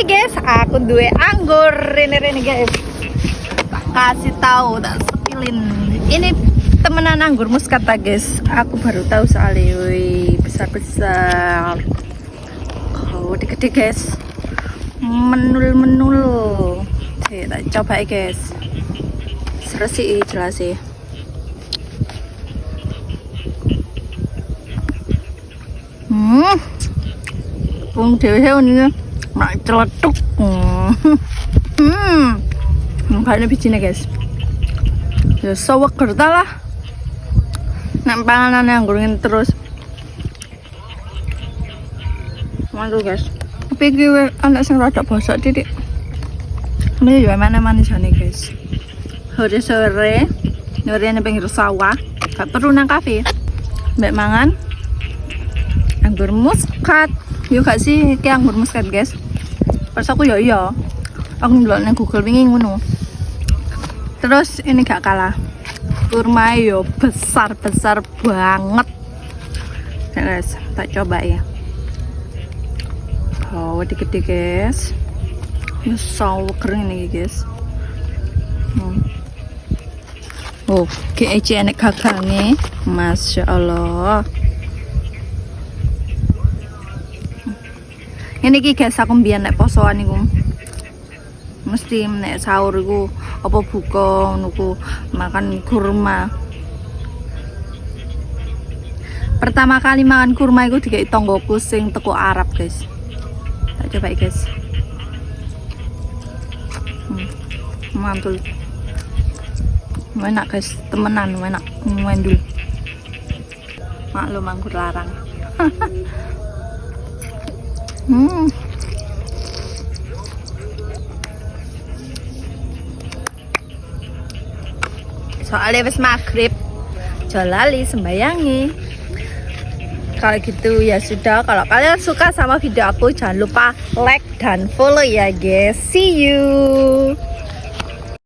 Tapi guys, aku duwe anggur ini guys. Tak kasih tahu, tak sepilin. Ini temenan anggur muskat guys. Aku baru tahu soalnya, wih, besar-besar. Oh, gede guys. Menul. Kita coba guys. Seru sih jelas sih. Pung dewe ini mak celetuk. Kayaknya bijinya guys. Ya sawak kerta lah. Nek panganan yang gorengin terus. Mantul guys. Tapi gue anak sing rada bosok titik. Ini juga mana manisane guys. Sore nyoriane pinggir sawah. Gak perlu nang kafe. Mbak mangan anggur muskat. Yo gak sih iki anggur muskat guys. Pas aku yo aku ndelok nang Google wingi ngono. Terus ini gak kalah. Kurma yo besar-besar banget. Nah, guys, tak coba ya. Oh, gede guys. Yo sawo kering nih guys. Oh, kayak enak kakaknya. Masya Allah. Ini guys, aku mbiyen nek posoan iku mesti nek sahur iku apa buka nuku makan kurma. Pertama kali makan kurma iku dikai tonggoku sing teko Arab guys. Tak coba guys. Mantul. Enak guys, temenan enak. Mandul. Maklum anggur larang. Soalnya wis maghrib, jolali sembayangi. Kalau gitu ya sudah. Kalau kalian suka sama video aku, jangan lupa like dan follow ya guys. See you.